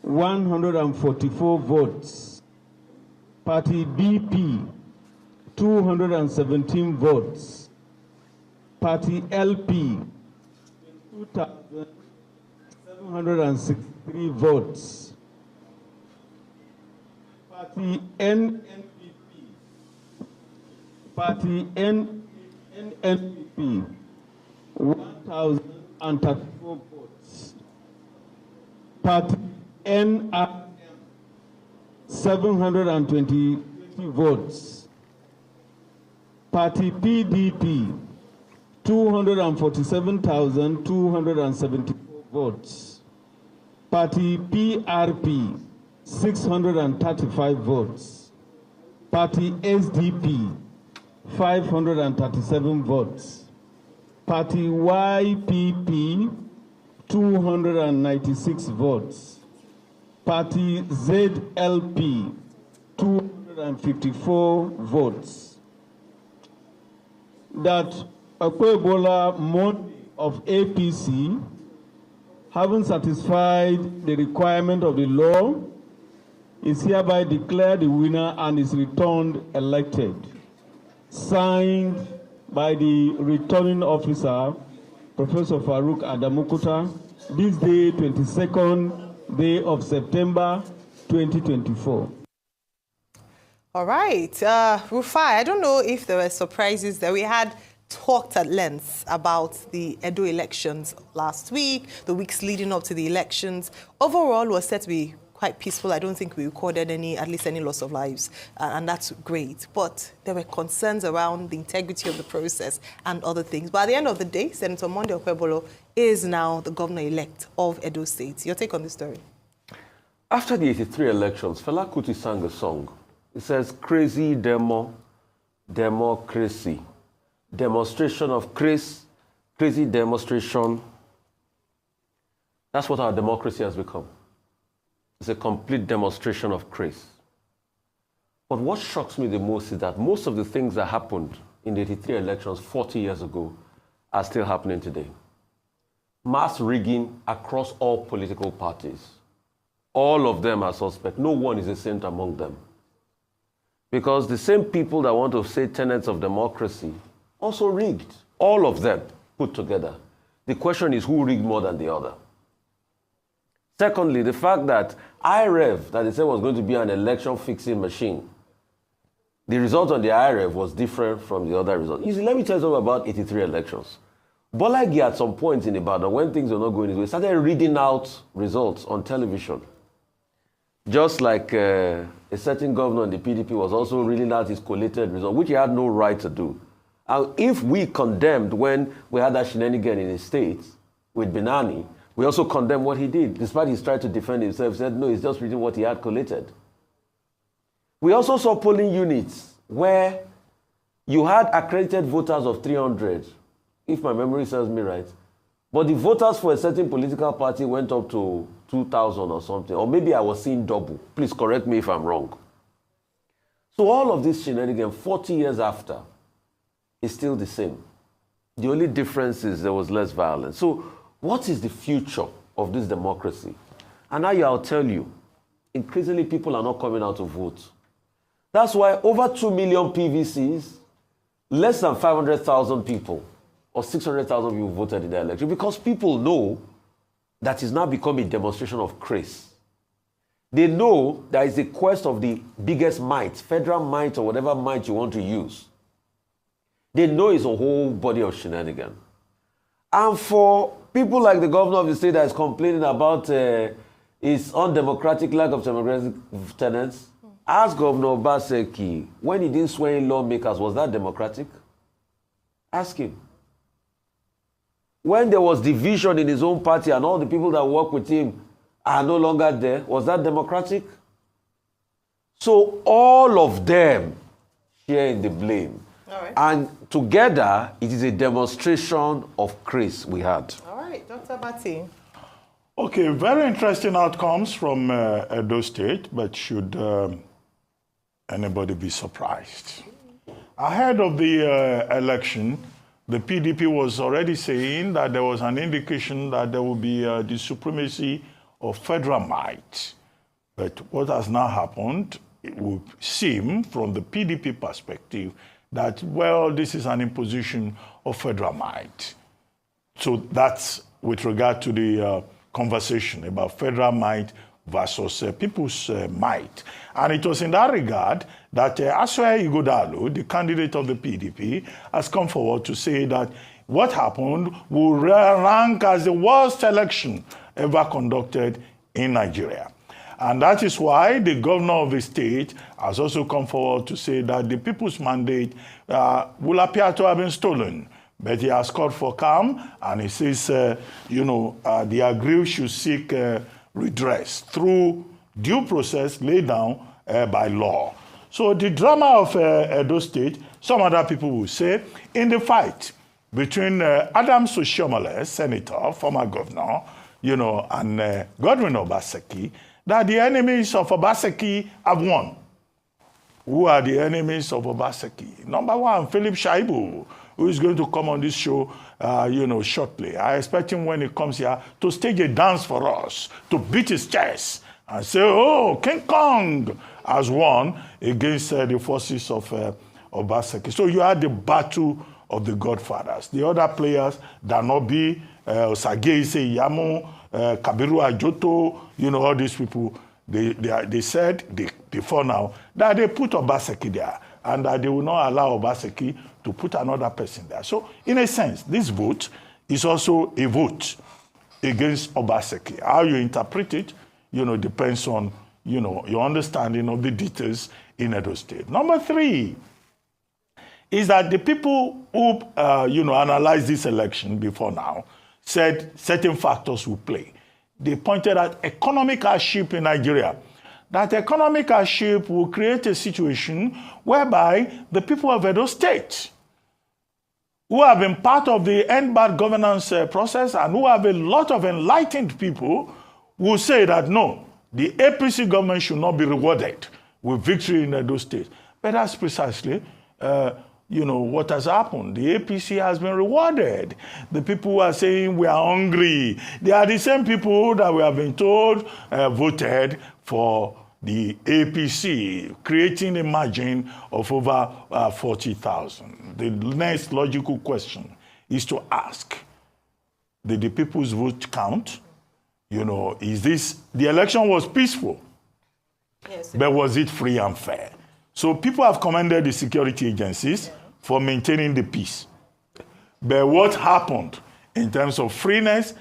144 votes. Party BP, 217 votes. Party LP, 2,763 votes. Party NNPP, 1,034 votes. Party NRM, 720 votes. Party PDP, 247,274 votes. Party PRP, 635 votes. Party SDP, 537 votes. Party YPP, 296 votes. Party ZLP, 254 votes. That Akwebola Monday of APC, having satisfied the requirement of the law, is hereby declared the winner and is returned elected. Signed by the returning officer, Professor Farouk Adamukuta, this day, 22nd day of September, 2024. All right, Rufai, I don't know if there were surprises that we had talked at length about the Edo elections last week, the weeks leading up to the elections. Overall, was said to be quite peaceful. I don't think we recorded at least any loss of lives, and that's great. But there were concerns around the integrity of the process and other things. But at the end of the day, Senator Monday Okpebholo is now the governor-elect of Edo State. Your take on this story? After the 83 elections, Fela Kuti sang a song. It says, crazy democracy. Demonstration of crazy demonstration. That's what our democracy has become. It's a complete demonstration of craze. But what shocks me the most is that most of the things that happened in the 83 elections 40 years ago are still happening today. Mass rigging across all political parties. All of them are suspect. No one is a saint among them. Because the same people that want to say tenets of democracy also rigged. All of them put together. The question is who rigged more than the other? Secondly, the fact that IREV, that they said was going to be an election fixing machine, the result on the IREV was different from the other results. You see, let me tell you something about 83 elections. Bolagi at some point in Ibadan, when things were not going his way, started reading out results on television. Just like a certain governor in the PDP was also reading out his collated result, which he had no right to do. And if we condemned when we had that shenanigan in the States with Benani, we also condemned what he did. Despite he tried to defend himself, he said, no, he's just reading what he had collated. We also saw polling units where you had accredited voters of 300, if my memory serves me right. But the voters for a certain political party went up to 2,000 or something. Or maybe I was seeing double. Please correct me if I'm wrong. So all of this shenanigans, 40 years after, is still the same. The only difference is there was less violence. So what is the future of this democracy? And now I'll tell you, increasingly people are not coming out to vote. That's why over 2 million PVCs, less than 500,000 people or 600,000 people voted in the election because people know that it's now become a demonstration of craze. They know that it's the quest of the biggest might, federal might or whatever might you want to use. They know it's a whole body of shenanigans. And for people like the governor of the state that is complaining about his undemocratic lack of democratic tenets, ask Governor Obaseki, when he didn't swear in lawmakers, was that democratic? Ask him. When there was division in his own party and all the people that work with him are no longer there, was that democratic? So all of them share in the blame. All right. And together, it is a demonstration of craze we had. All right, Dr. Bati. Okay, very interesting outcomes from Edo State, but should anybody be surprised? Ahead of the election, the PDP was already saying that there was an indication that there will be the supremacy of federal might. But what has now happened, it would seem from the PDP perspective that, well, this is an imposition of federal might. So that's with regard to the conversation about federal might versus people's might. And it was in that regard that Asue Ighodalo, the candidate of the PDP, has come forward to say that what happened will rank as the worst election ever conducted in Nigeria. And that is why the governor of the state has also come forward to say that the people's mandate will appear to have been stolen. But he has called for calm, and he says, the aggrieved should seek redress through due process laid down by law. So the drama of Edo State, some other people will say, in the fight between Adams Oshiomhole, senator, former governor, and Godwin Obaseki, that the enemies of Obaseki have won. Who are the enemies of Obaseki? Number one, Philip Shaibu, who is going to come on this show, shortly. I expect him when he comes here to stage a dance for us, to beat his chest and say, oh, King Kong has won against the forces of Obaseki. So you had the battle of the godfathers. The other players, Danobi, Osagie Yamu, Kabiru Ajoto, all these people, they said, before now, that they put Obaseki there and that they will not allow Obaseki to put another person there. So, in a sense, this vote is also a vote against Obaseki. How you interpret it, depends on, your understanding of the details in Edo State. Number three is that the people who, analyzed this election before now said certain factors will play. They pointed at economic hardship in Nigeria. That economic hardship will create a situation whereby the people of Edo State, who have been part of the end bad governance process and who have a lot of enlightened people, will say that no, the APC government should not be rewarded with victory in Edo State. But that's precisely what has happened. The APC has been rewarded. The people who are saying we are hungry, they are the same people that we have been told voted for the APC, creating a margin of over 40,000. The next logical question is to ask, did the people's vote count? The election was peaceful, yes, but was it free and fair? So people have commended the security agencies for maintaining the peace. But what happened in terms of freeness,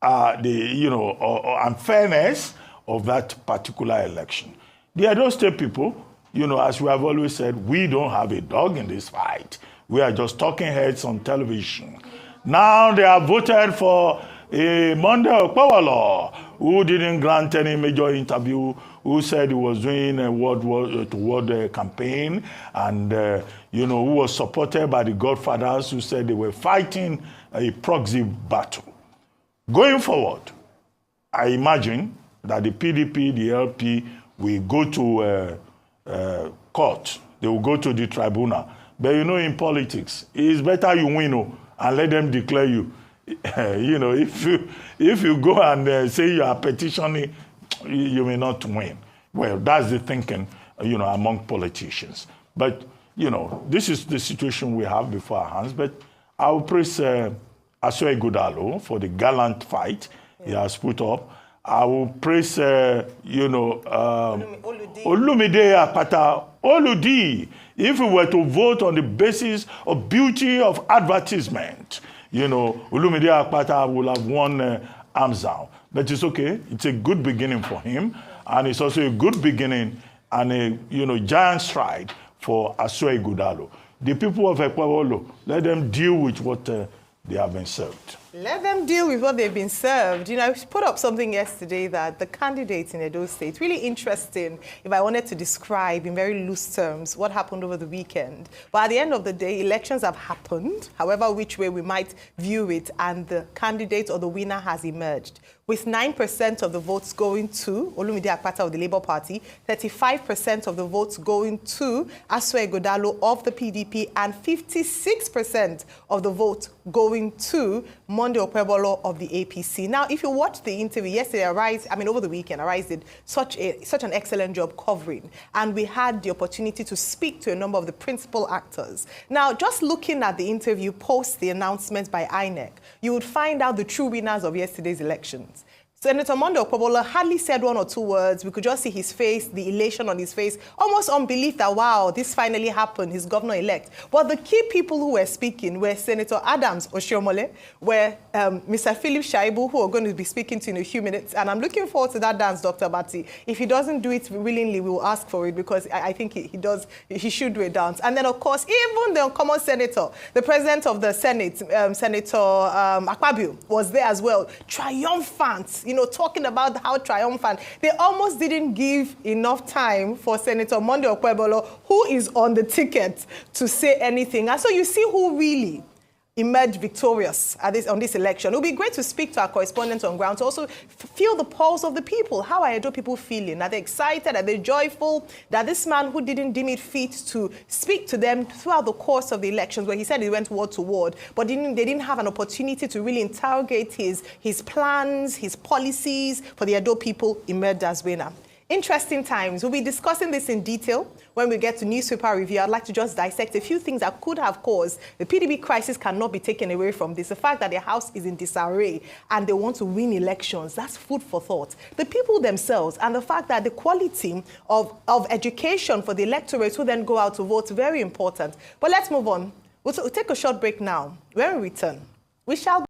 and fairness of that particular election? The Edo State people, as we have always said, we don't have a dog in this fight. We are just talking heads on television. Now they have voted for a Monday Okpawolo, who didn't grant any major interview, who said he was doing a word campaign, and who was supported by the godfathers who said they were fighting a proxy battle. Going forward, I imagine that the PDP, the LP, will go to court. They will go to the tribunal. But in politics, it's better you win and let them declare you. If you go and say you are petitioning, you may not win. Well, that's the thinking, among politicians. But, this is the situation we have before our hands. But I will praise Asue Ighodalo for the gallant fight he has put up. I will praise, Olumide Apata, Oludi. If we were to vote on the basis of beauty of advertisement, Olumide Apata will have won arms down. But it's okay. It's a good beginning for him. And it's also a good beginning and a, giant stride for Asue Ighodalo. The people of Ekpawolo, let them deal with what they have been served. Let them deal with what they've been served. I put up something yesterday that the candidates in Edo State, really interesting if I wanted to describe in very loose terms what happened over the weekend. But at the end of the day, elections have happened, however which way we might view it, and the candidate or the winner has emerged. With 9% of the votes going to Olumide Akpata of the Labour Party, 35% of the votes going to Asue Ighodalo of the PDP, and 56% of the votes going to Monday Okpebholo of the APC. Now, if you watch the interview yesterday, over the weekend, Arise did such an excellent job covering, and we had the opportunity to speak to a number of the principal actors. Now, just looking at the interview post the announcement by INEC, you would find out the true winners of yesterday's elections. Senator Monday Okpebholo hardly said one or two words. We could just see his face, the elation on his face, almost unbelief that, wow, this finally happened, he's governor-elect. But the key people who were speaking were Senator Adams Oshiomhole, were Mr. Philip Shaibu, who are going to be speaking to in a few minutes. And I'm looking forward to that dance, Dr. Bati. If he doesn't do it willingly, we will ask for it, because I think he should do a dance. And then, of course, even the uncommon senator, the president of the Senate, Senator Akpabio, was there as well, triumphant, talking about how triumphant. They almost didn't give enough time for Senator Monday Okpebholo, who is on the ticket, to say anything. And so you see who really emerged victorious on this election. It would be great to speak to our correspondents on ground to also feel the pulse of the people. How are Edo people feeling? Are they excited? Are they joyful that this man who didn't deem it fit to speak to them throughout the course of the elections, where he said he went word to word, but they didn't have an opportunity to really interrogate his plans, his policies for the Edo people, emerged as winner? Interesting times. We'll be discussing this in detail when we get to newspaper review. I'd like to just dissect a few things that could have caused the PDP crisis. Cannot be taken away from this. The fact that their house is in disarray and they want to win elections, that's food for thought. The people themselves, and the fact that the quality of education for the electorate who then go out to vote, very important. But let's move on. We'll take a short break now. When we return, we shall